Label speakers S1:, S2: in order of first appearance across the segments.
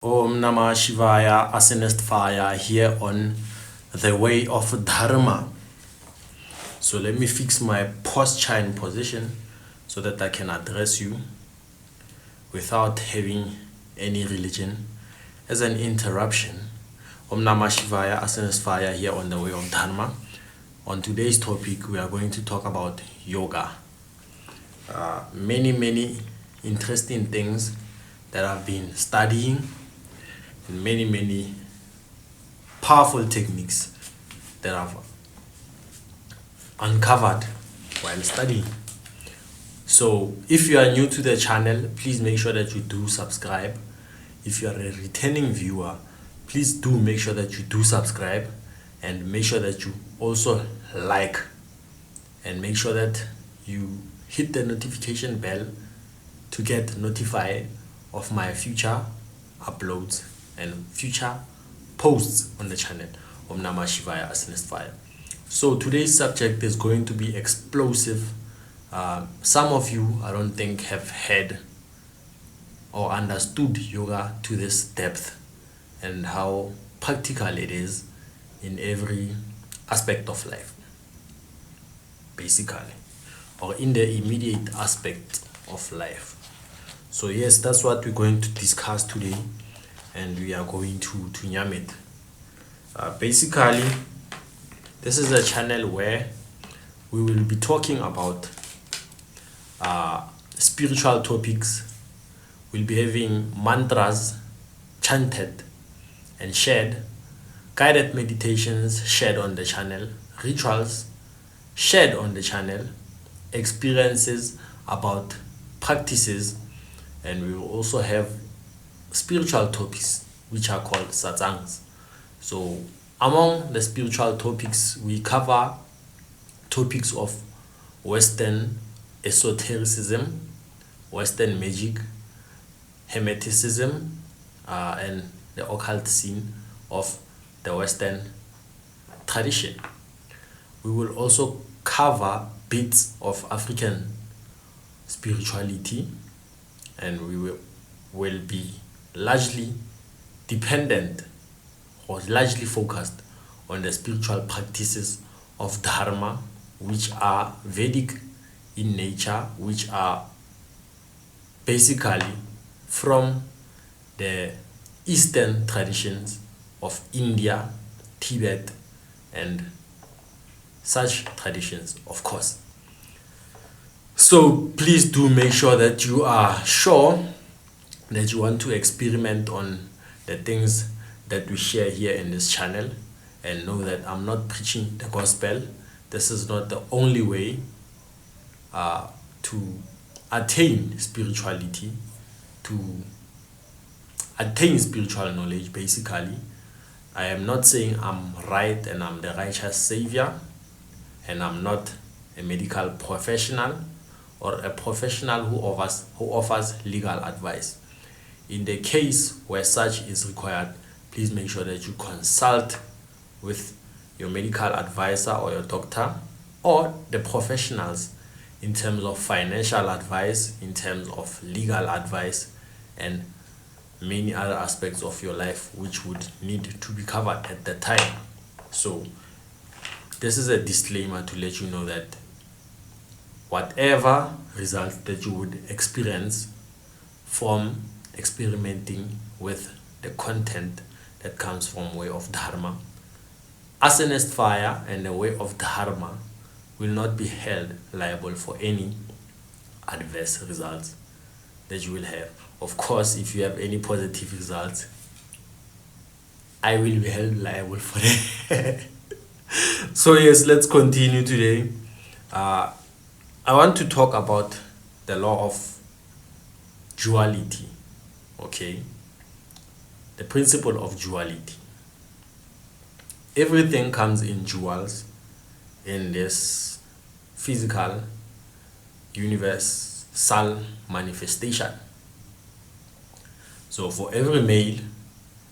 S1: Om Namah Shivaya, Asana Fire here on the way of Dharma. So let me fix my posture in position so that I can address you without having any religion as an interruption. Om Namah Shivaya, Asana Fire here on the way of Dharma. On today's topic, we are going to talk about yoga. Many interesting things that I've been studying, many powerful techniques that I've uncovered while studying. So if you are new to the channel, please make sure that you do subscribe. If you are a returning viewer, please do make sure that you do subscribe, and make sure that you also like, and make sure that you hit the notification bell to get notified of my future uploads and future posts on the channel. Om Namah Shivaya, Asana Fire. So today's subject is going to be explosive. Some of you, I don't think, have had or understood yoga to this depth and how practical it is in every aspect of life, basically, or in the immediate aspect of life. So yes, that's what we're going to discuss today, and we are going to yam it. Basically, this is a channel where we will be talking about spiritual topics. We'll be having mantras chanted and shared, guided meditations shared on the channel, rituals shared on the channel, experiences about practices, and we will also have spiritual topics which are called satsangs. So among the spiritual topics, we cover topics of Western esotericism, Western magic, hermeticism, and the occult scene of the Western tradition. We will also cover bits of African spirituality, and we will be largely dependent or largely focused on the spiritual practices of Dharma, which are Vedic in nature, which are basically from the Eastern traditions of India, Tibet, and such traditions, of course. So please do make sure that you are sure that you want to experiment on the things that we share here in this channel, and know that I'm not preaching the gospel. This is not the only way to attain spirituality, to attain spiritual knowledge. Basically, I am not saying I'm right and I'm the righteous savior, and I'm not a medical professional or a professional who offers legal advice. In the case where such is required, please make sure that you consult with your medical advisor or your doctor or the professionals in terms of financial advice, in terms of legal advice, and many other aspects of your life which would need to be covered at that time. So this is a disclaimer to let you know that whatever results that you would experience from experimenting with the content that comes from way of Dharma, Asana Fire and the way of Dharma will not be held liable for any adverse results that you will have. Of course, if you have any positive results, I will be held liable for that. So yes, let's continue today. I want to talk about the law of duality. Okay, the principle of duality. Everything comes in jewels in this physical universal manifestation. So for every male,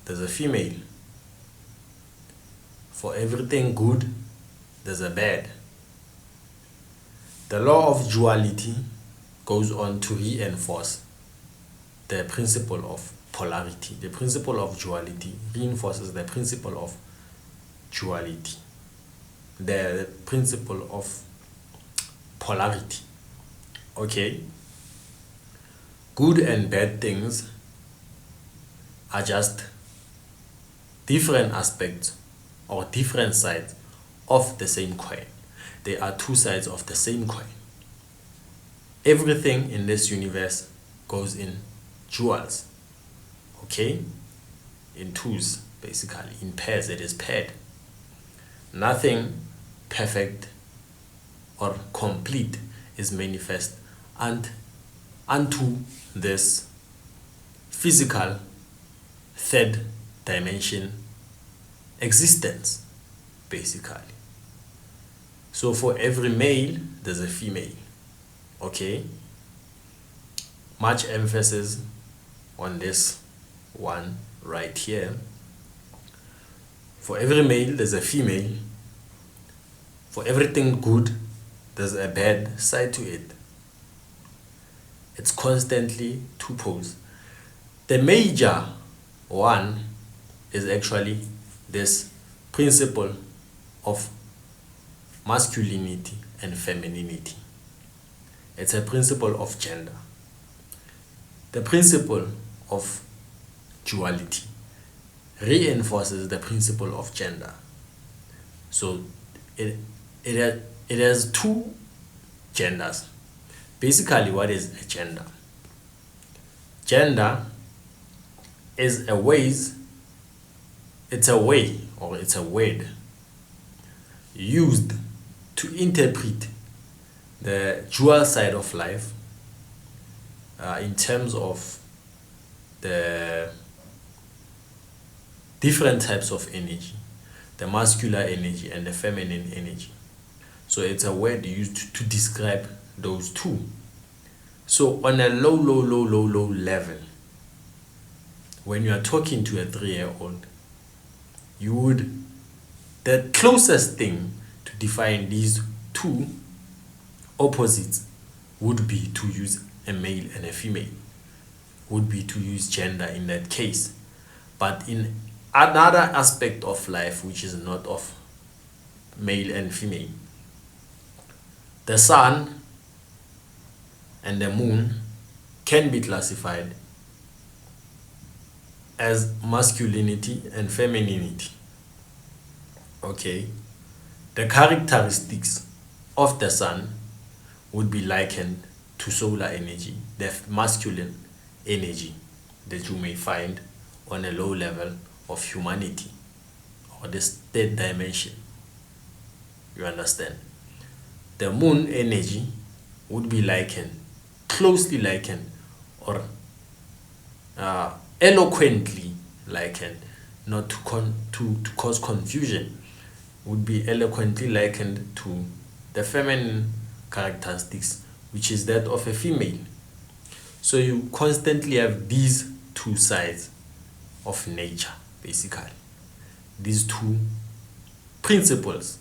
S1: there's a female. For everything good, there's a bad. The law of duality goes on to reinforce the principle of polarity. The principle of duality reinforces the principle of duality, the principle of polarity. Okay, good and bad things are just different aspects or different sides of the same coin. They are two sides of the same coin. Everything in this universe goes in duals, okay, in twos, basically in pairs. It is paired. Nothing perfect or complete is manifest and unto this physical third dimension existence, basically. So for every male there's a female. Okay, much emphasis on this one right here. For every male there's a female. For everything good there's a bad side to it. It's constantly two poles. The major one is actually this principle of masculinity and femininity. It's a principle of gender. The principle of duality reinforces the principle of gender. So it has two genders. Basically, what is a gender? Gender is a way or it's a word used to interpret the dual side of life in terms of the different types of energy, the muscular energy and the feminine energy. So it's a word used to describe those two. So on a low level, when you are talking to a 3-year-old, the closest thing to define these two opposites would be to use a male and a female, would be to use gender in that case. But in another aspect of life which is not of male and female, the sun and the moon can be classified as masculinity and femininity. Okay, the characteristics of the sun would be likened to solar energy, the masculine energy that you may find on a low level of humanity or this third dimension. You understand? The moon energy would be closely likened, or eloquently likened, not to cause confusion, would be eloquently likened to the feminine characteristics, which is that of a female. So you constantly have these two sides of nature, basically. These two principles,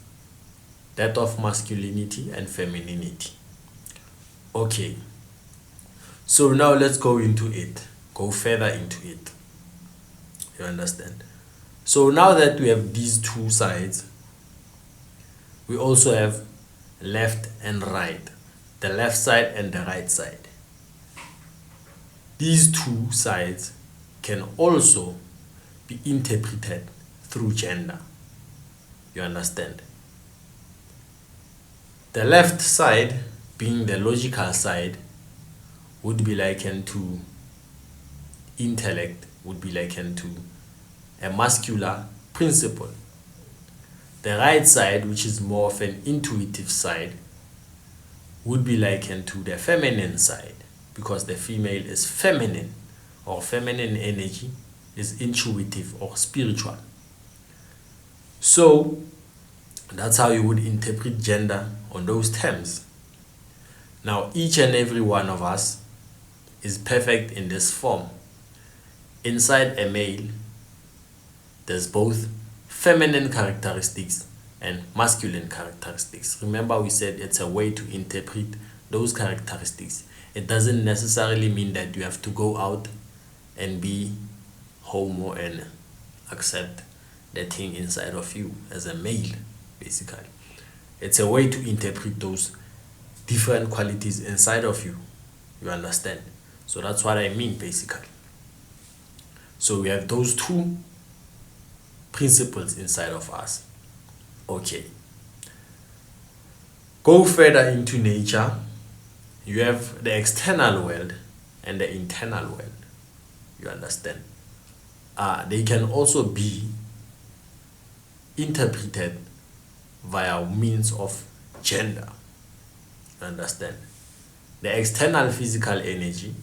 S1: that of masculinity and femininity. Okay, so now let's go further into it. You understand? So now that we have these two sides, we also have left and right, the left side and the right side. These two sides can also be interpreted through gender. You understand? The left side, being the logical side, would be likened to intellect, would be likened to a muscular principle. The right side, which is more of an intuitive side, would be likened to the feminine side, because the female is feminine, or feminine energy is intuitive or spiritual. So that's how you would interpret gender on those terms. Now each and every one of us is perfect in this form. Inside a male, there's both feminine characteristics and masculine characteristics. Remember, we said it's a way to interpret those characteristics. It doesn't necessarily mean that you have to go out and be homo and accept the thing inside of you as a male, basically. It's a way to interpret those different qualities inside of you. You understand? So that's what I mean, basically. So we have those two principles inside of us. Okay. Go further into nature. You have the external world and the internal world. You understand? They can also be interpreted via means of gender. You understand? The external physical energy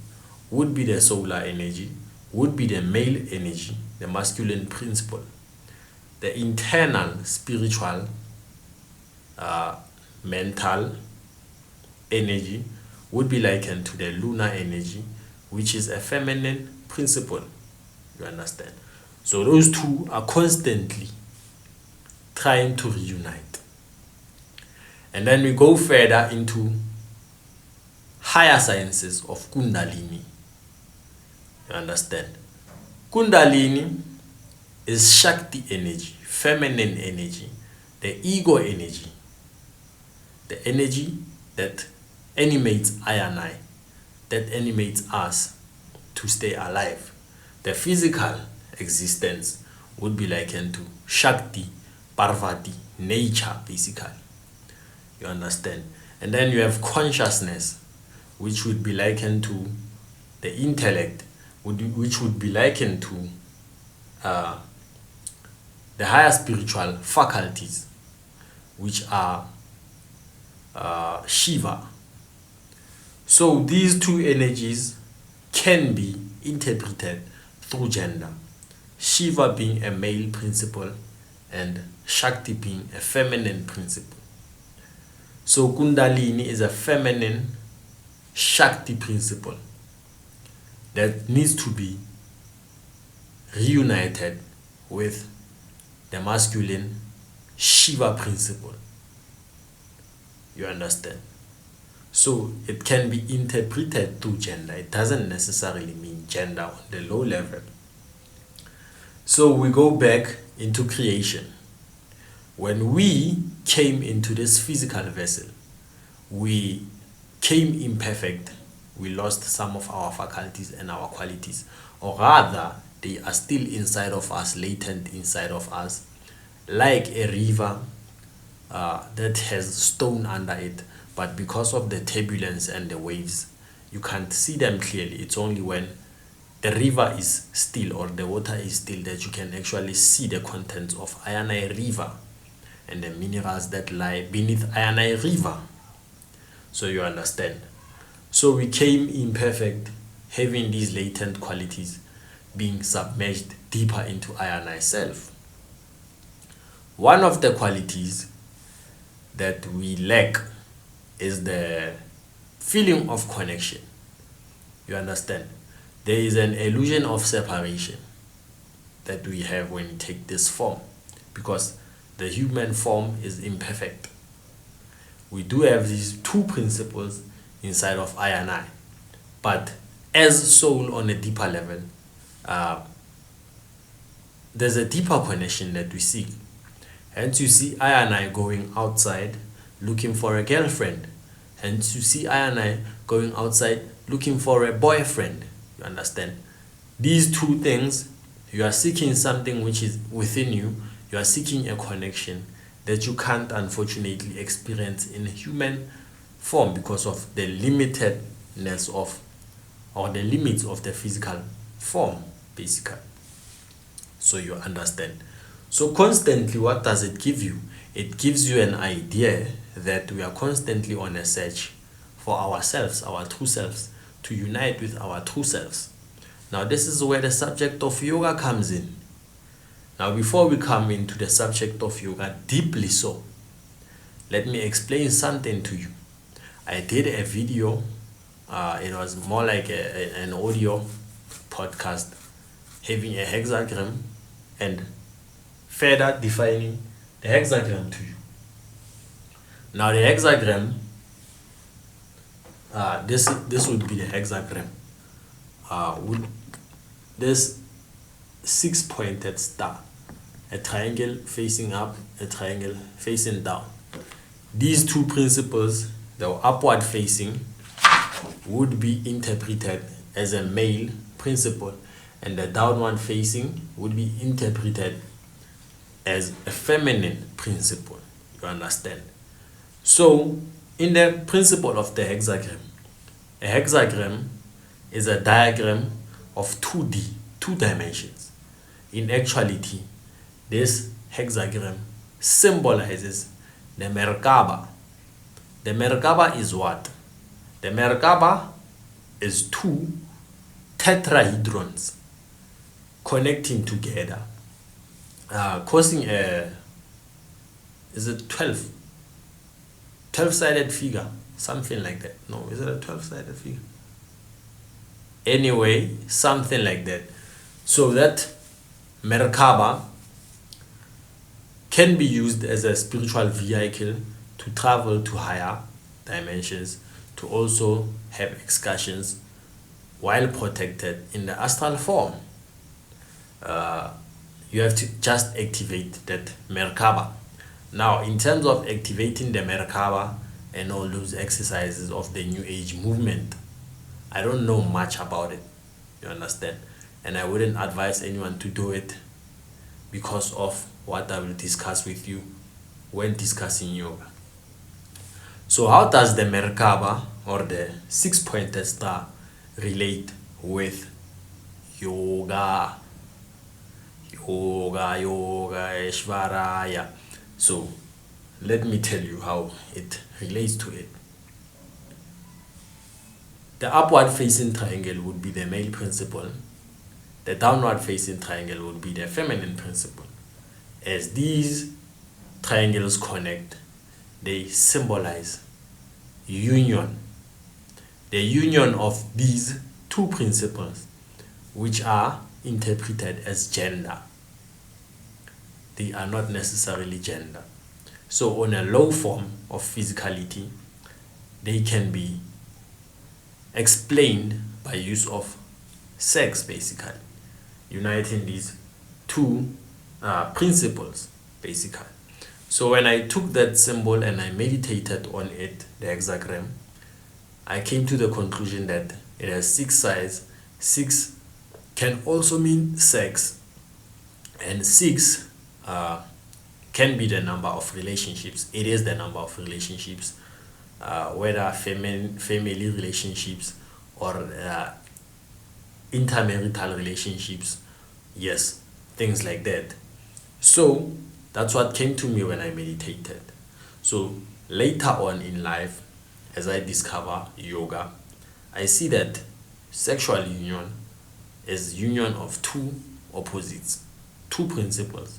S1: would be the solar energy, would be the male energy, the masculine principle. The internal spiritual, mental energy would be likened to the lunar energy, which is a feminine principle. You understand? So those two are constantly trying to reunite. And then we go further into higher sciences of Kundalini. You understand? Kundalini is Shakti energy, feminine energy, the ego energy, the energy that animates I and I, that animates us to stay alive. The physical existence would be likened to Shakti, Parvati, nature, basically. You understand? And then you have consciousness, which would be likened to the intellect, which would be likened to the higher spiritual faculties, which are Shiva. So these two energies can be interpreted through gender. Shiva being a male principle and Shakti being a feminine principle. So Kundalini is a feminine Shakti principle that needs to be reunited with the masculine Shiva principle. You understand? So it can be interpreted through gender. It doesn't necessarily mean gender on the low level. So we go back into creation. When we came into this physical vessel, we came imperfect. We lost some of our faculties and our qualities, or rather they are still inside of us, latent inside of us, like a river that has stone under it, but because of the turbulence and the waves, you can't see them clearly. It's only when the river is still or the water is still that you can actually see the contents of Ironai River and the minerals that lie beneath Ironai River. So you understand. So we came imperfect, having these latent qualities, being submerged deeper into Ironai self. One of the qualities that we lack is the feeling of connection. You understand? There is an illusion of separation that we have when we take this form, because the human form is imperfect. We do have these two principles inside of I and I, but as soul on a deeper level, there's a deeper connection that we seek. Hence you see I and I going outside looking for a girlfriend. Hence you see I and I going outside looking for a boyfriend. You understand? These two things, you are seeking something which is within you. You are seeking a connection that you can't unfortunately experience in human form because of the limitedness of, or the limits of the physical form, basically. So you understand. So constantly, what does it give you? It gives you an idea that we are constantly on a search for ourselves, our true selves, to unite with our true selves. Now this is where the subject of yoga comes in. Now before we come into the subject of yoga deeply so, let me explain something to you. I did a video, it was more like an audio podcast, having a hexagram and further defining the hexagram to you. Now the hexagram, this would be the hexagram. This 6-pointed star, a triangle facing up, a triangle facing down. These two principles, the upward facing, would be interpreted as a male principle, and the downward facing would be interpreted as a feminine principle. You understand? So, in the principle of the hexagram, a hexagram is a diagram of 2D, 2 dimensions. In actuality, this hexagram symbolizes the Merkaba. The Merkaba is what? The Merkaba is 2 tetrahedrons connecting together, causing a, is it 12-sided figure, something like that. No, is it a 12-sided figure? Anyway, something like that. So that Merkaba can be used as a spiritual vehicle to travel to higher dimensions, to also have excursions while protected in the astral form. You have to just activate that Merkaba. Now, in terms of activating the Merkaba and all those exercises of the New Age movement, I don't know much about it, you understand? And I wouldn't advise anyone to do it because of what I will discuss with you when discussing yoga. So how does the Merkaba or the 6-pointed star relate with yoga? Yoga, Ishvaraya. So let me tell you how it relates to it. The upward facing triangle would be the male principle. The downward facing triangle would be the feminine principle. As these triangles connect, they symbolize union. The union of these two principles, which are interpreted as gender. They are not necessarily gender. So on a low form of physicality, they can be explained by use of sex, basically, uniting these two principles, basically. So when I took that symbol and I meditated on it, the hexagram, I came to the conclusion that it has 6 sides. 6 can also mean sex, and 6 can be the number of relationships. It is the number of relationships, whether family relationships or intermarital relationships, yes, things like that. So that's what came to me when I meditated. So later on in life, as I discover yoga, I see that sexual union is union of 2 opposites, 2 principles.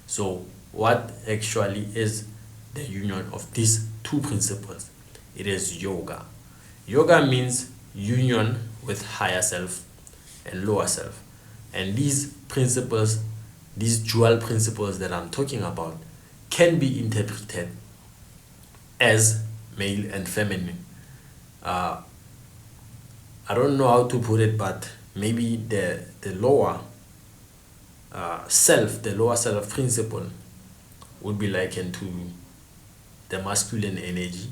S1: So what actually is the union of these 2 principles? It is yoga. Yoga means union with higher self and lower self. And these principles, these dual principles that I'm talking about, can be interpreted as male and feminine. I don't know how to put it, but maybe the lower self, the lower self principle would be likened to the masculine energy,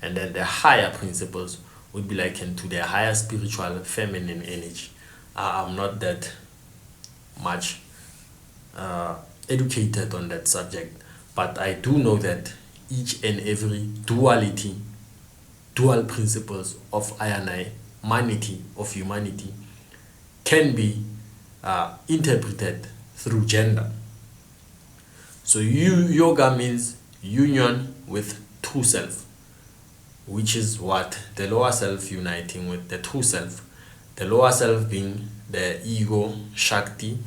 S1: and then the higher principles would be likened to the higher spiritual feminine energy. I'm not that much educated on that subject, but I do know that each and every duality, dual principles of humanity, can be interpreted through gender. So yoga means union with true self, which is what the lower self uniting with the true self. The lower self being the ego, Shakti,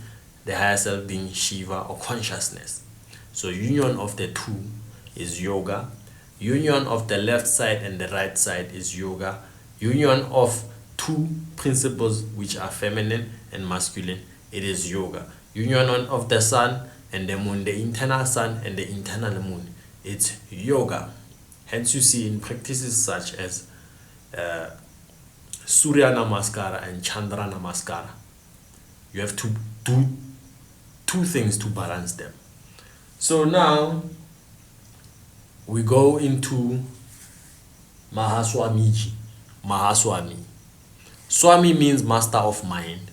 S1: the higher self being Shiva or consciousness. So union of the two is yoga. Union of the left side and the right side is yoga. Union of 2 principles which are feminine and masculine, it is yoga. Union of the sun and the moon, the internal sun and the internal moon, it's yoga. Hence you see in practices such as Surya Namaskara and Chandra Namaskara, you have to do two things to balance them. So now we go into Mahaswamiji. Mahaswami. Swami means master of mind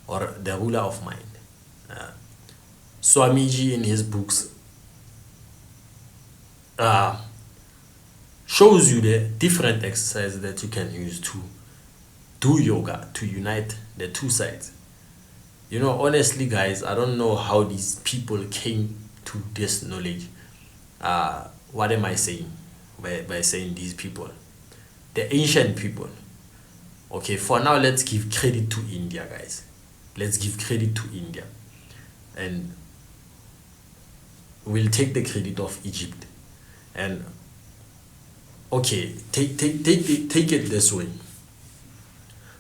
S1: or the ruler of mind. Swamiji in his books shows you the different exercises that you can use to do yoga, to unite the two sides. You know, honestly guys, I don't know how these people came to this knowledge. What am I saying by saying these people? The ancient people. Okay, for now let's give credit to India, guys. Let's give credit to India, and we'll take the credit of Egypt. And okay, take it this way.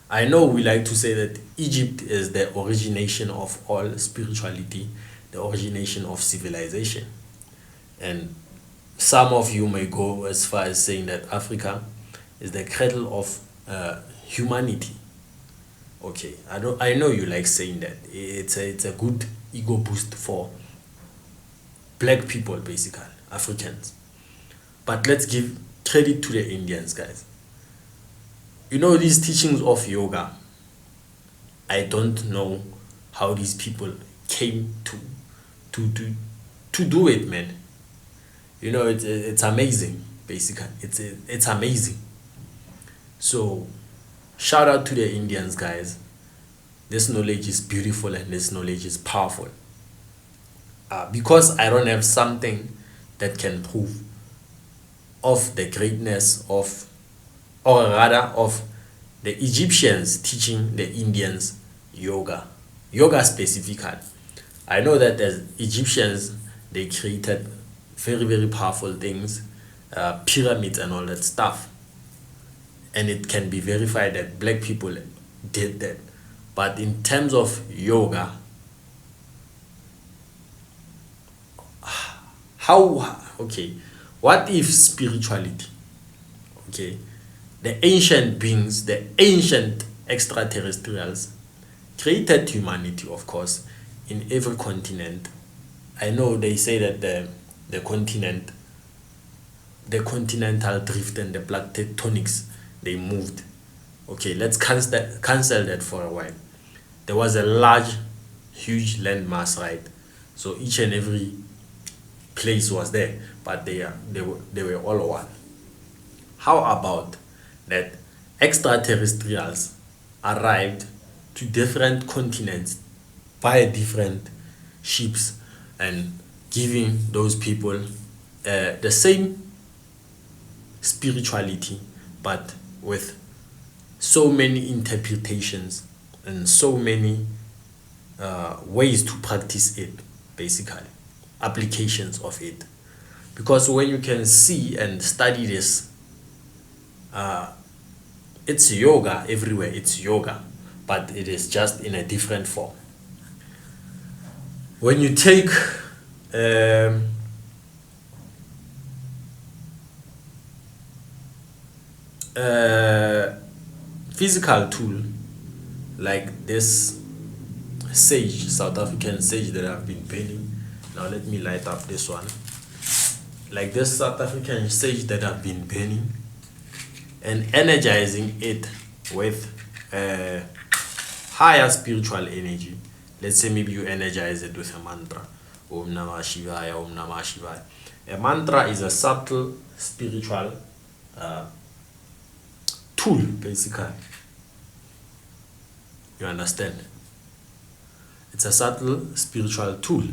S1: I know we like to say that Egypt is the origination of all spirituality, the origination of civilization. And some of you may go as far as saying that Africa is the cradle of humanity. Okay, I know you like saying that. It's a good ego boost for black people, basically, Africans. But let's give credit to the Indians, guys. You know, these teachings of yoga, I don't know how these people came to do it, man. You know, it's amazing, basically. It's amazing. So shout out to the Indians, guys. This knowledge is beautiful and this knowledge is powerful. Because I don't have something that can prove of the greatness of, or rather of the Egyptians teaching the Indians yoga specifically. I know that the Egyptians, they created very, very powerful things, pyramids and all that stuff, and it can be verified that black people did that. But in terms of yoga, okay, what if spirituality, okay, the ancient beings, the ancient extraterrestrials created humanity, of course, in every continent. I know they say that the continental drift and the plate tectonics, they moved. Okay, let's cancel that for a while. There was a large, huge landmass, right? So each and every place was there, but they were all one. How about that extraterrestrials arrived to different continents by different ships and giving those people the same spirituality, but with so many interpretations and so many ways to practice it, basically applications of it. Because when you can see and study this, it's yoga everywhere. It's yoga, but it is just in a different form. When you take physical tool like this sage, South African sage that I've been painting. Now let me light up this one. Like this South African sage that I've been painting and energizing it with higher spiritual energy. Let's say maybe you energize it with a mantra. Om Namah Shivaya, Om Namah Shivaya. A mantra is a subtle spiritual tool, basically. You understand? It's a subtle spiritual tool,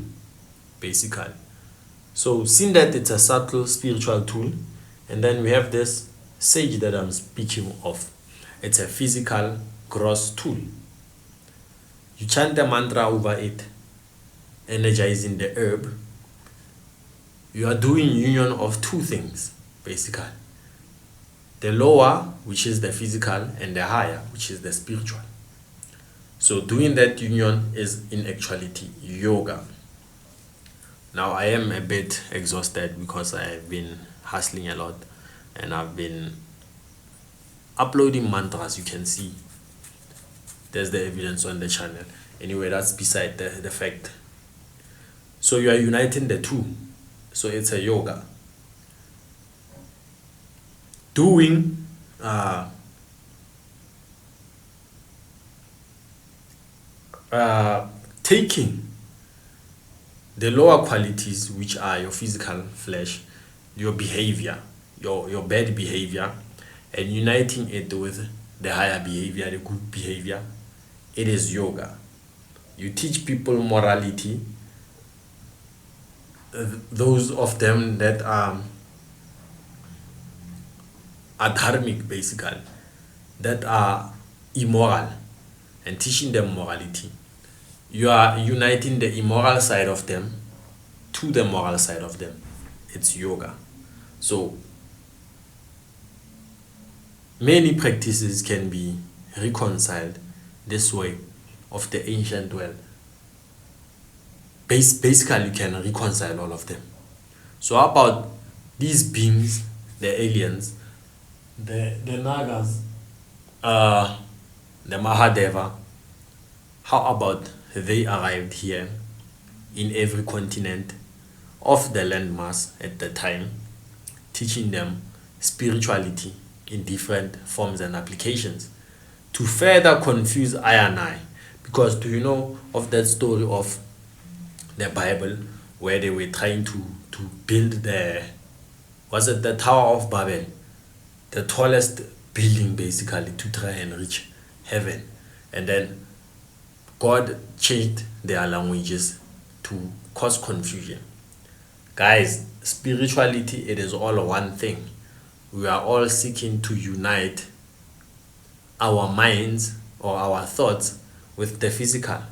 S1: basically. So seeing that it's a subtle spiritual tool, and then we have this sage that I'm speaking of. It's a physical gross tool. You chant the mantra over it, energizing the herb. You are doing union of two things, basically. The lower, which is the physical, and the higher, which is the spiritual. So doing that union is in actuality yoga. Now I am a bit exhausted because I've been hustling a lot and I've been uploading mantras. You can see there's the evidence on the channel. Anyway, that's beside the fact. So you are uniting the two. So it's a yoga. Doing taking the lower qualities, which are your physical flesh, your behavior, your bad behavior, and uniting it with the higher behavior, the good behavior. It is yoga. You teach people morality, those of them that are dharmic, basically, that are immoral, and teaching them morality. You are uniting the immoral side of them to the moral side of them. It's yoga. So many practices can be reconciled this way of the ancient world. Basically, you can reconcile all of them. So how about these beings, the aliens, the Nagas, the Mahadeva? How about they arrived here in every continent of the landmass at the time, teaching them spirituality in different forms and applications to further confuse I and I? Because do you know of that story of the Bible where they were trying to build the Tower of Babel, the tallest building basically, to try and reach heaven, and then God changed their languages to cause confusion. Guys, spirituality, it is all one thing. We are all seeking to unite our minds or our thoughts with the physical.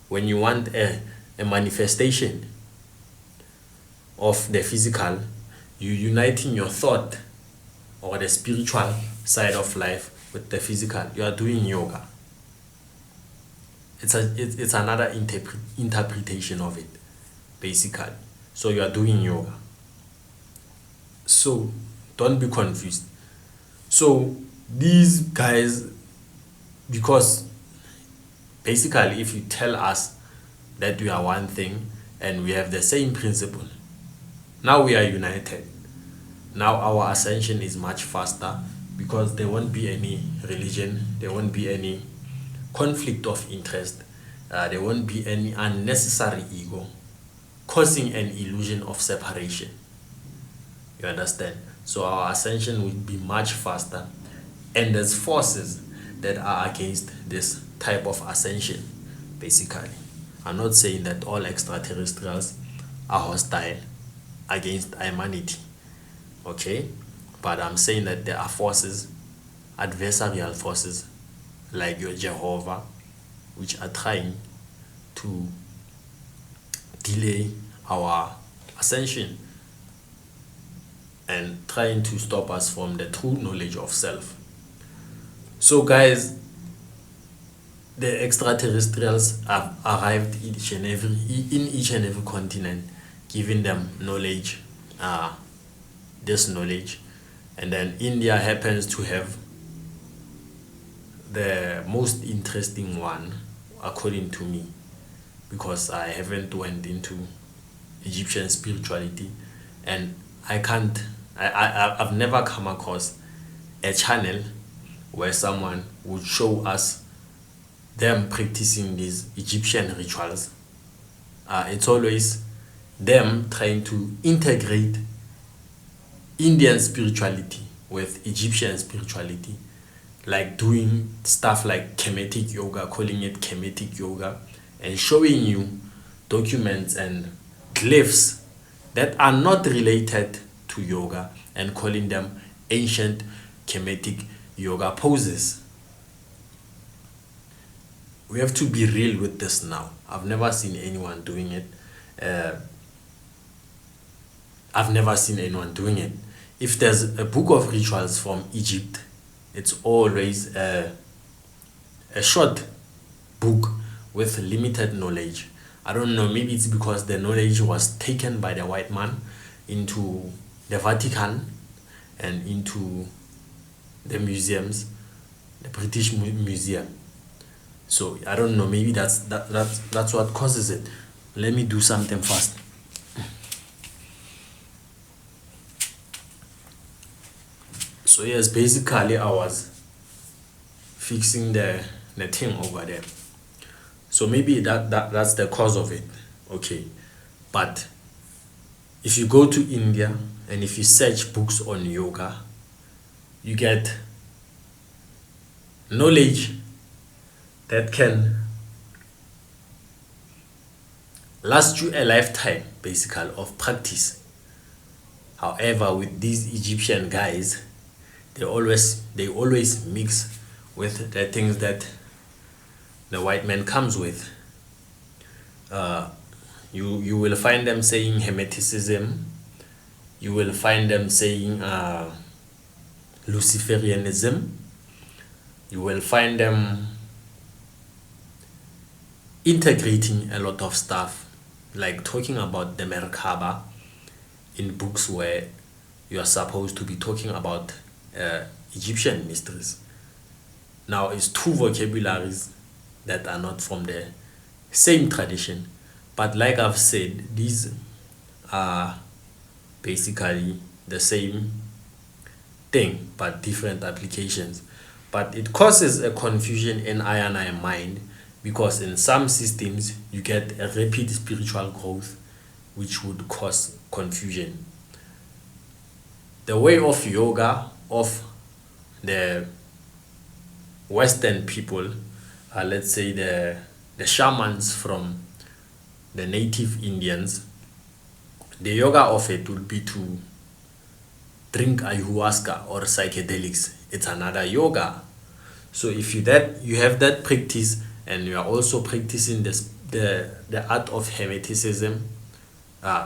S1: When you want a manifestation of the physical, you uniting your thought or the spiritual side of life with the physical. You are doing yoga. It's another interpretation of it, basically. So you are doing yoga. So don't be confused. So these guys, because basically if you tell us that we are one thing and we have the same principle, now we are united. Now our ascension is much faster because there won't be any religion, there won't be any conflict of interest, there won't be any unnecessary ego causing an illusion of separation. You understand? So our ascension will be much faster, and there's forces that are against this type of ascension, basically. I'm not saying that all extraterrestrials are hostile against humanity, okay? But I'm saying that there are forces, adversarial forces, like your Jehovah, which are trying to delay our ascension and trying to stop us from the true knowledge of self. So guys, the extraterrestrials have arrived in each and every continent, giving them knowledge, this knowledge, and then India happens to have the most interesting one, according to me, because I haven't went into Egyptian spirituality, and I've never come across a channel where someone would show us them practicing these Egyptian rituals. It's always them trying to integrate Indian spirituality with Egyptian spirituality, like doing stuff like Kemetic yoga, calling it Kemetic yoga, and showing you documents and glyphs that are not related to yoga and calling them ancient Kemetic yoga poses. We have to be real with this now. I've never seen anyone doing it. If there's a book of rituals from Egypt, it's always a short book with limited knowledge. I don't know, maybe it's because the knowledge was taken by the white man into the Vatican and into the museums, the British Museum. So I don't know, maybe that's what causes it. Let me do something fast. So yes, basically I was fixing the thing over there. So maybe that's the cause of it. Okay. But if you go to India and if you search books on yoga, you get knowledge that can last you a lifetime, basically, of practice. However, with these Egyptian guys, they always mix with the things that the white man comes with. You will find them saying Hermeticism. You will find them saying Luciferianism. You will find them integrating a lot of stuff, like talking about the Merkaba in books where you are supposed to be talking about Egyptian mysteries. Now, it's two vocabularies that are not from the same tradition, but like I've said, these are basically the same thing but different applications. But it causes a confusion in I mind, because in some systems you get a rapid spiritual growth which would cause confusion. The way of yoga of the Western people, let's say the shamans from the native Indians, the yoga of it would be to drink ayahuasca or psychedelics. It's another yoga. So if you have that practice and you are also practicing the art of Hermeticism,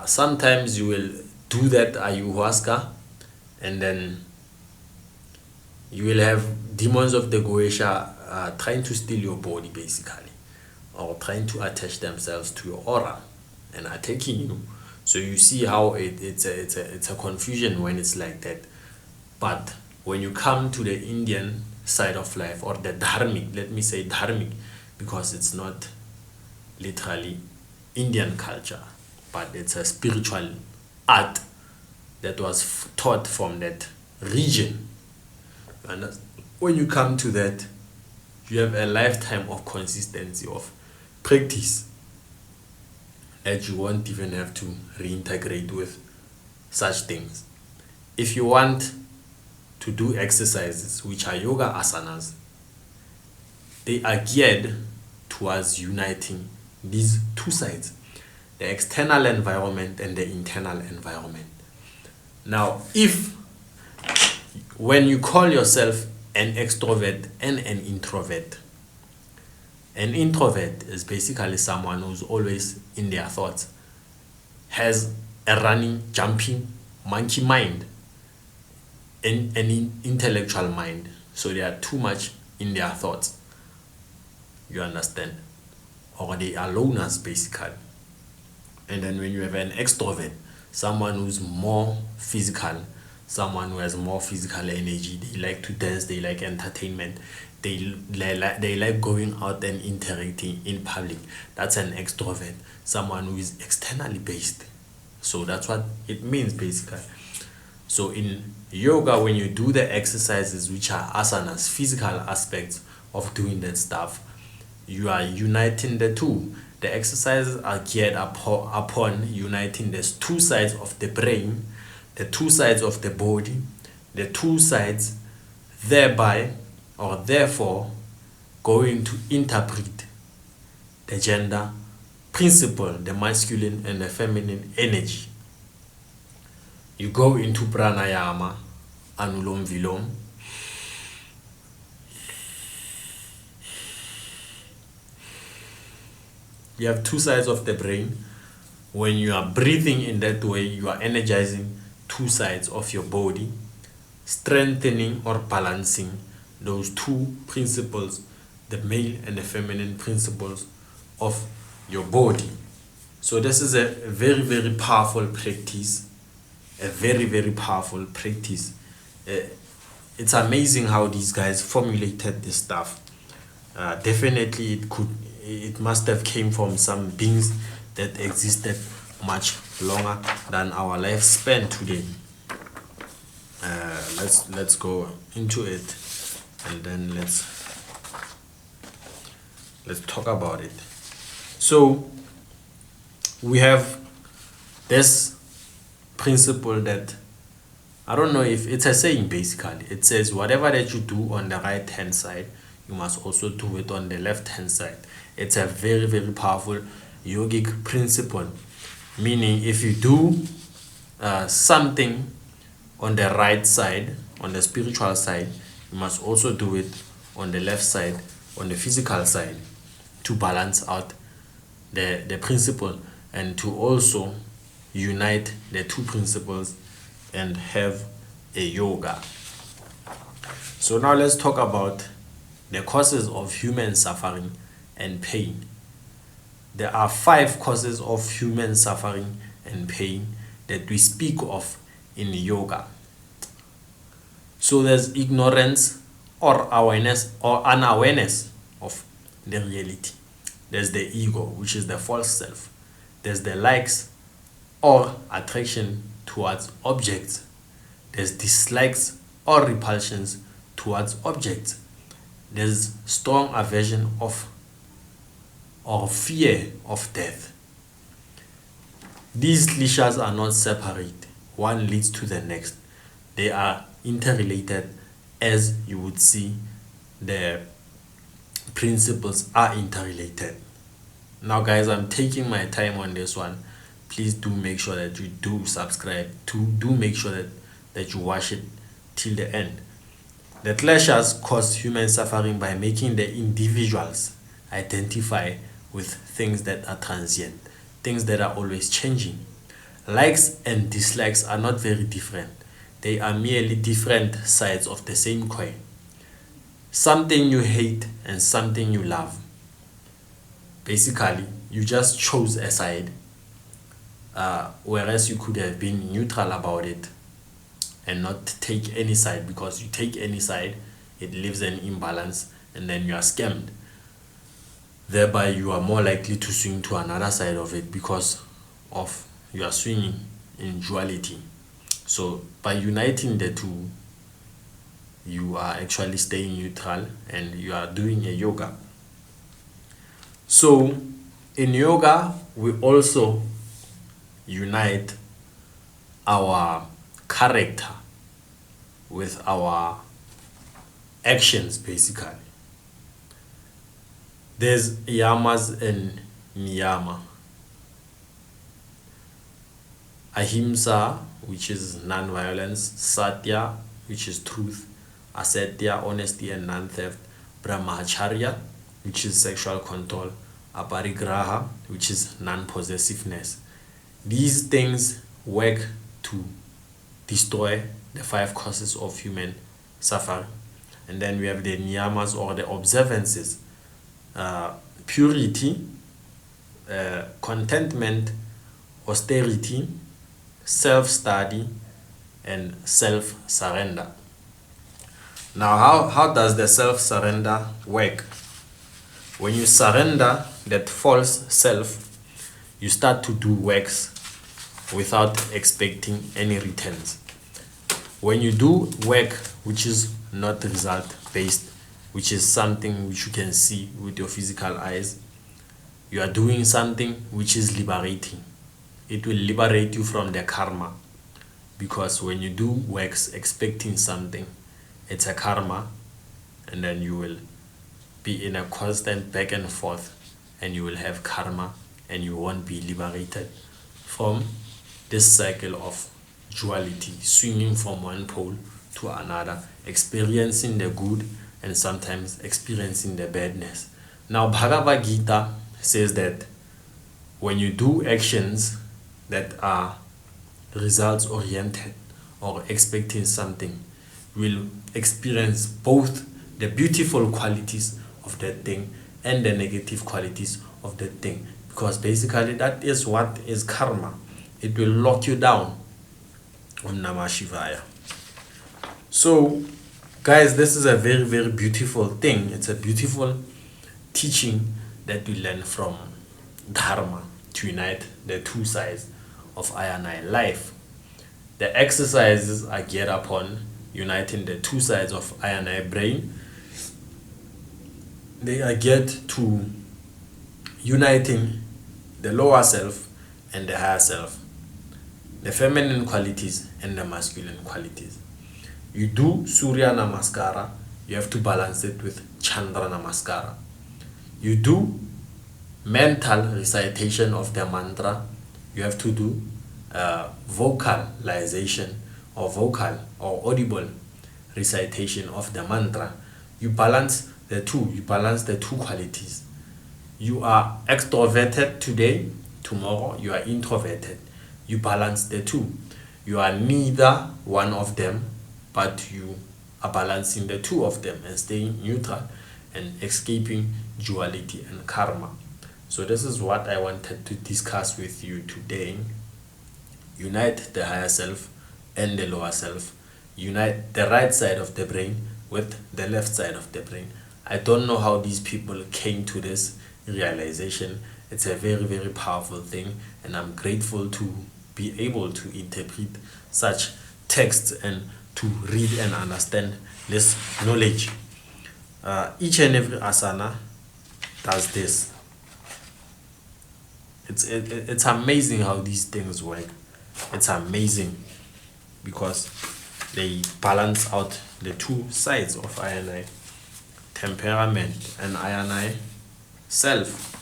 S1: sometimes you will do that ayahuasca, and then you will have demons of the Goetia trying to steal your body, basically, or trying to attach themselves to your aura and attacking you. So you see how it's a confusion when it's like that. But when you come to the Indian side of life, or the dharmic, let me say dharmic, because it's not literally Indian culture, but it's a spiritual art that was taught from that region. And when you come to that, you have a lifetime of consistency of practice that you won't even have to reintegrate with such things. If you want to do exercises which are yoga asanas, they are geared towards uniting these two sides, the external environment and the internal environment. Now, if when you call yourself an extrovert and an introvert is basically someone who's always in their thoughts, has a running, jumping monkey mind and an intellectual mind. So they are too much in their thoughts. You understand? Or they are loners, basically. And then when you have an extrovert, someone who's more physical, someone who has more physical energy, they like to dance, they like entertainment, they like going out and interacting in public. That's an extrovert, someone who is externally based. So that's what it means, basically. So in yoga, when you do the exercises which are asanas, physical aspects of doing that stuff, you are uniting the two. The exercises are geared upon uniting the two sides of the brain, the two sides of the body, the two sides, thereby or therefore going to interpret the gender principle, the masculine and the feminine energy. You go into pranayama, anulom vilom. You have two sides of the brain. When you are breathing in that way, you are energizing two sides of your body, strengthening or balancing those two principles, the male and the feminine principles of your body. So this is a very, very powerful practice, a very, very powerful practice. It's amazing how these guys formulated this stuff. Definitely it must have came from some beings that existed much longer than our lifespan today. Let's go into it, and then let's talk about it. So we have this principle that, I don't know if it's a saying, basically it says whatever that you do on the right hand side, you must also do it on the left hand side. It's a very, very powerful yogic principle, meaning if you do something on the right side, on the spiritual side, you must also do it on the left side, on the physical side, to balance out the principle and to also unite the two principles and have a yoga. So now let's talk about the causes of human suffering and pain. There are 5 causes of human suffering and pain that we speak of in yoga. So there's ignorance or awareness or unawareness of the reality. There's the ego, which is the false self. There's the likes or attraction towards objects. There's dislikes or repulsions towards objects. There's strong aversion of or fear of death. These klishas are not separate. One leads to the next. They are interrelated, as you would see the principles are interrelated. Now guys, I'm taking my time on this one. Please do make sure that you do subscribe, do make sure that you watch it till the end. The kleshas cause human suffering by making the individuals identify with things that are transient, things that are always changing. Likes and dislikes are not very different. They are merely different sides of the same coin. Something you hate and something you love. Basically, you just chose a side, whereas you could have been neutral about it and not take any side, because you take any side, it leaves an imbalance and then you are scammed. Thereby, you are more likely to swing to another side of it because of you are swinging in duality. So by uniting the two, you are actually staying neutral and you are doing a yoga. So in yoga, we also unite our character with our actions, basically. There's yamas and niyama. Ahimsa, which is non-violence. Satya, which is truth. Asatya, honesty and non-theft. Brahmacharya, which is sexual control. Aparigraha, which is non-possessiveness. These things work to destroy the 5 causes of human suffering. And then we have the niyamas, or the observances. Purity, contentment, austerity, self-study, and self-surrender. Now, how does the self-surrender work? When you surrender that false self, you start to do works without expecting any returns. When you do work which is not result-based, which is something which you can see with your physical eyes, you are doing something which is liberating. It will liberate you from the karma, because when you do works expecting something, it's a karma, and then you will be in a constant back and forth, and you will have karma, and you won't be liberated from this cycle of duality, swinging from one pole to another, experiencing the good and sometimes experiencing the badness. Now, Bhagavad Gita says that when you do actions that are results oriented or expecting something, you will experience both the beautiful qualities of that thing and the negative qualities of that thing, because basically that is what is karma. It will lock you down. Om Namah Shivaya. So guys, this is a very, very beautiful thing. It's a beautiful teaching that we learn from Dharma to unite the two sides of I and I life. The exercises are geared upon uniting the two sides of I and I brain. They are geared to uniting the lower self and the higher self, the feminine qualities and the masculine qualities. You do Surya Namaskara, you have to balance it with Chandra Namaskara. You do mental recitation of the mantra, you have to do vocalization or vocal or audible recitation of the mantra. You balance the two qualities. You are extroverted today, tomorrow you are introverted. You balance the two. You are neither one of them, but you are balancing the two of them and staying neutral and escaping duality and karma. So this is what I wanted to discuss with you today. Unite the higher self and the lower self. Unite the right side of the brain with the left side of the brain. I don't know how these people came to this realization. It's a very, very powerful thing, and I'm grateful to be able to interpret such texts and to read and understand this knowledge. Each and every asana does this. It's amazing how these things work. It's amazing because they balance out the two sides of I and I, temperament and I and I self.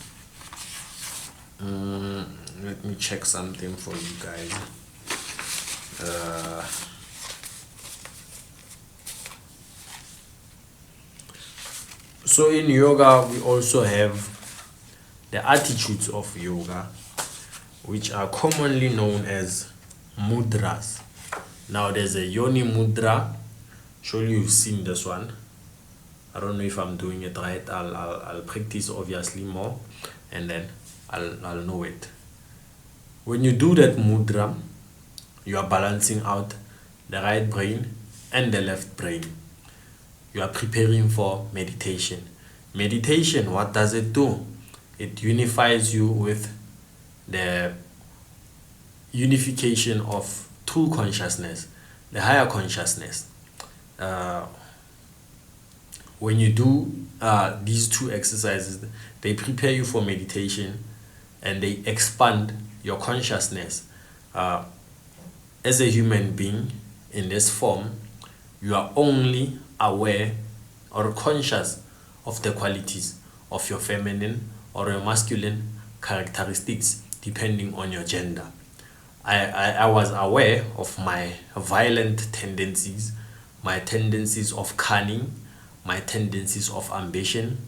S1: Let me check something for you guys. So in yoga we also have the attitudes of yoga, which are commonly known as mudras. Now there's a yoni mudra. Surely you've seen this one. I don't know if I'm doing it right. I'll practice obviously more, and then I'll know it. When you do that mudra, you are balancing out the right brain and the left brain. You are preparing for meditation. Meditation, what does it do? It unifies you with the unification of true consciousness, the higher consciousness. When you do these two exercises, they prepare you for meditation and they expand your consciousness. As a human being in this form, you are only aware or conscious of the qualities of your feminine or your masculine characteristics depending on your gender. I was aware of my violent tendencies, my tendencies of cunning, my tendencies of ambition,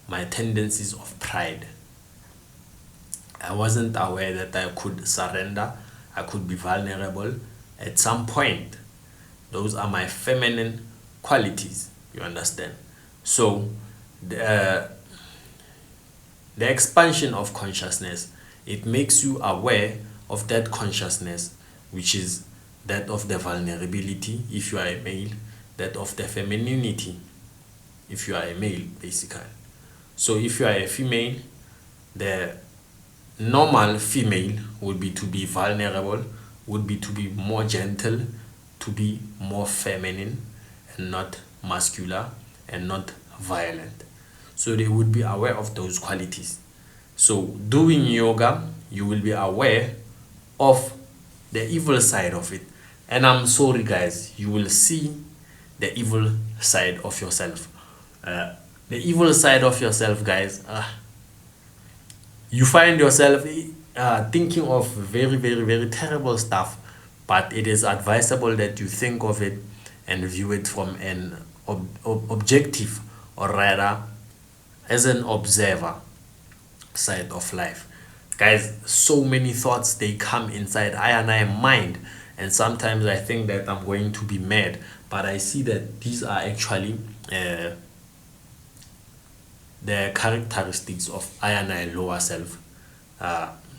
S1: my tendencies of pride. I wasn't aware that I could surrender, I could be vulnerable at some point. Those are my feminine qualities, you understand? So the expansion of consciousness, it makes you aware of that consciousness, which is that of the vulnerability if you are a male, that of the femininity if you are a male, basically. So if you are a female, the normal female would be to be vulnerable, would be to be more gentle, to be more feminine and not muscular and not violent. So they would be aware of those qualities. So doing yoga, you will be aware of the evil side of it. And I'm sorry guys, you will see the evil side of yourself. The evil side of yourself, guys, you find yourself thinking of very, very, very terrible stuff, but it is advisable that you think of it and view it from an objective, or rather as an observer side of life. Guys, so many thoughts, they come inside I and I mind, and sometimes I think that I'm going to be mad, but I see that these are actually the characteristics of I and I lower self,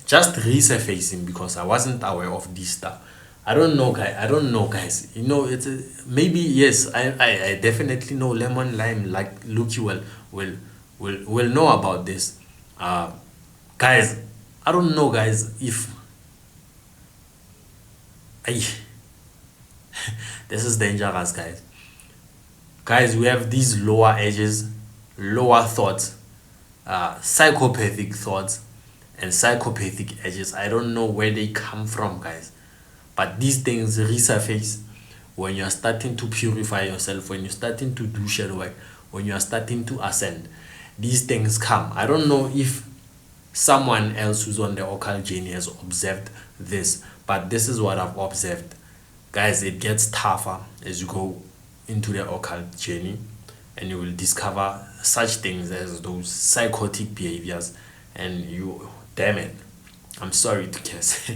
S1: just resurfacing because I wasn't aware of this stuff. I don't know guys, you know, it's maybe yes, I definitely know lemon lime like Lucky will will know about this. Guys, I don't know, guys, if I this is dangerous, guys. Guys, we have these lower edges, lower thoughts, psychopathic thoughts, and psychopathic edges. I don't know where they come from, guys, but these things resurface when you're starting to purify yourself, when you're starting to do shadow work, when you're starting to ascend. These things come. I don't know if someone else who's on the occult journey has observed this, but this is what I've observed. Guys, it gets tougher as you go into the occult journey, and you will discover such things as those psychotic behaviors, and you, damn it, I'm sorry to guess.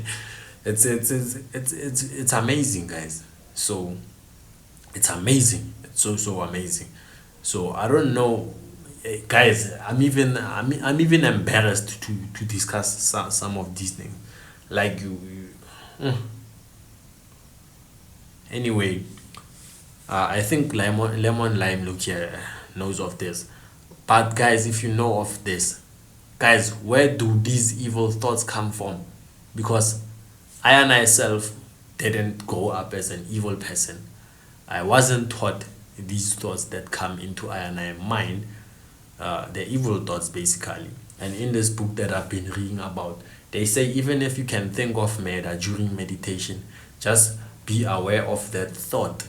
S1: It's amazing, guys. So it's amazing. It's so amazing. So I don't know, guys. I'm even embarrassed to discuss some of these things. Like anyway, I think lemon lime look here knows of this. But guys, if you know of this, guys, where do these evil thoughts come from? Because I and myself didn't grow up as an evil person. I wasn't taught these thoughts that come into I and I mind, the evil thoughts basically. And in this book that I've been reading about, they say even if you can think of murder during meditation, just be aware of that thought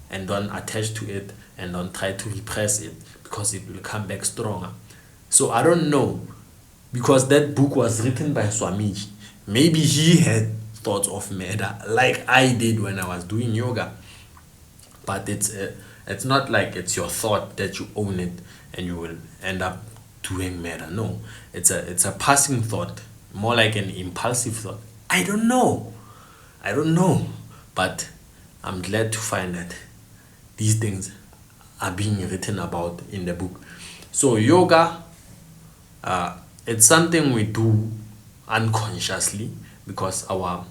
S1: and don't attach to it and don't try to repress it, because it will come back stronger. So I don't know, because that book was written by Swamiji. Maybe he had thoughts of murder like I did when I was doing yoga, but it's not like it's your thought that you own it and you will end up doing murder. No, it's a passing thought, more like an impulsive thought. I don't know, but I'm glad to find that these things are being written about in the book. So yoga, it's something we do unconsciously because our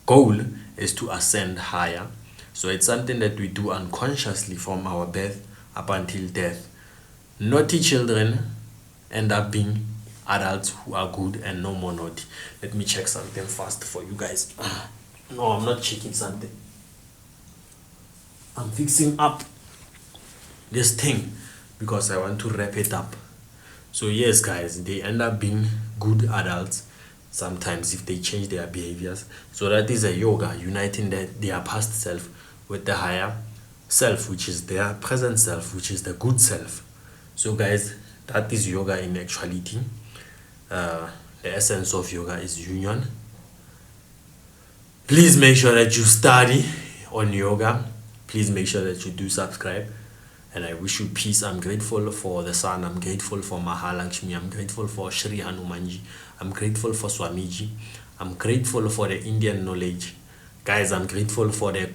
S1: goal is to ascend higher. So it's something that we do unconsciously from our birth up until death. Naughty children end up being adults who are good and no more naughty. Let me check something fast for you guys. No, I'm not checking something. I'm fixing up this thing because I want to wrap it up. So yes, guys, they end up being good adults sometimes if they change their behaviors. So that is a yoga, uniting their past self with the higher self, which is their present self, which is the good self. So guys, that is yoga in actuality. The essence of yoga is union. Please make sure that you study on yoga. Please make sure that you do subscribe. And I wish you peace. I'm grateful for the sun. I'm grateful for Mahalakshmi. I'm grateful for Shri Hanumanji. I'm grateful for Swamiji. I'm grateful for the Indian knowledge. Guys, I'm grateful for the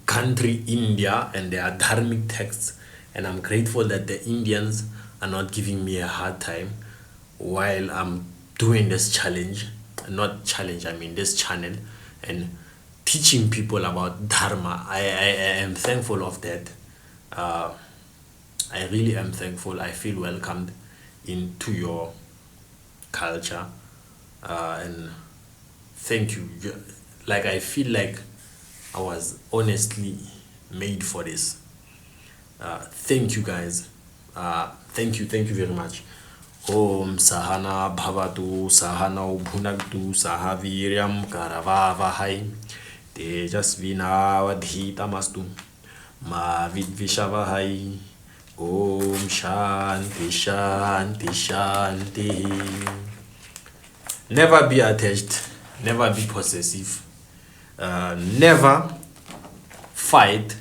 S1: country India and their dharmic texts. And I'm grateful that the Indians are not giving me a hard time while I'm doing this challenge. Not challenge, I mean this channel, and teaching people about Dharma. I am thankful of that. I really am thankful. I feel welcomed into your culture, and thank you. Like, I feel like I was honestly made for this. Thank you, guys. Thank you very much. Om Sahana Bhavatu Sahana Bhunaktu Sahaviryam Karavavahai Tejasvina Vadhitamastu Ma Vidvishavahai. Om Shanti Shanti Shanti. Never be attached, never be possessive, never fight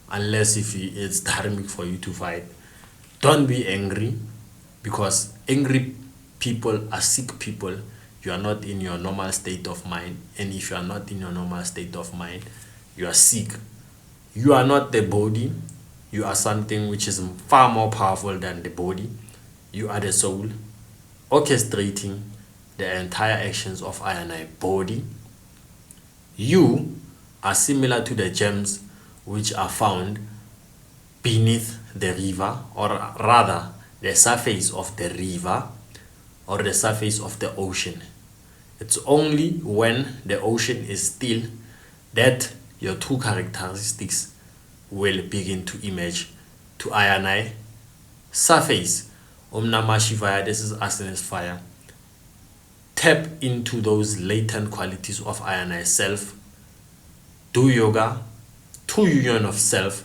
S1: unless if it's dharmic for you to fight. Don't be angry, because angry people are sick people. You are not in your normal state of mind, and if you are not in your normal state of mind, you are sick. You are not the body. You are something which is far more powerful than the body. You are the soul, orchestrating the entire actions of I and I body. You are similar to the gems which are found beneath the river, or rather the surface of the river or the surface of the ocean. It's only when the ocean is still that your two characteristics will begin to emerge to Ayanai. Surface, Om Namah Shivaya, this is Asana's fire. Tap into those latent qualities of Ayanai self. Do yoga, true union of self,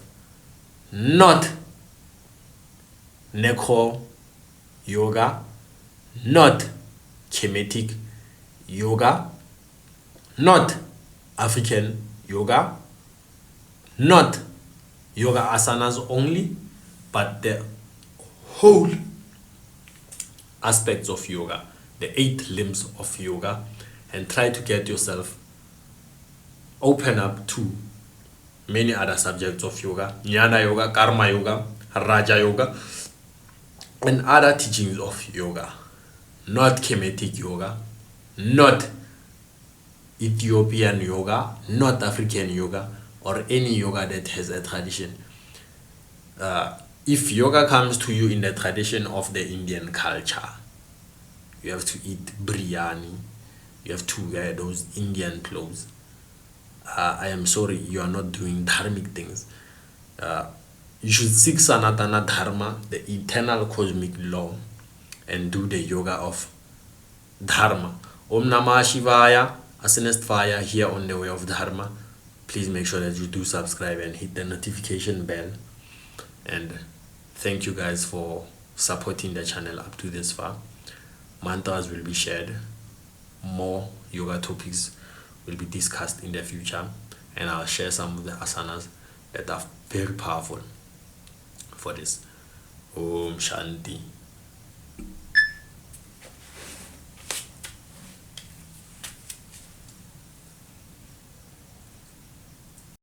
S1: not Neko yoga, not Kemetic yoga, not African yoga, not yoga asanas only, but the whole aspects of yoga, the 8 limbs of yoga, and try to get yourself open up to many other subjects of yoga, jnana yoga, karma yoga, raja yoga, and other teachings of yoga, not Kemetic yoga, not Ethiopian yoga, not African yoga, or any yoga that has a tradition. If yoga comes to you in the tradition of the Indian culture, you have to eat biryani, you have to wear those Indian clothes. I am sorry, you are not doing dharmic things. You should seek Sanatana Dharma, the eternal cosmic law, and do the yoga of Dharma. Om Namah Shivaya, Asana fire here on the way of Dharma. Please make sure that you do subscribe and hit the notification bell. And thank you guys for supporting the channel up to this far. Mantras will be shared. More yoga topics will be discussed in the future. And I'll share some of the asanas that are very powerful for this. Om Shanti.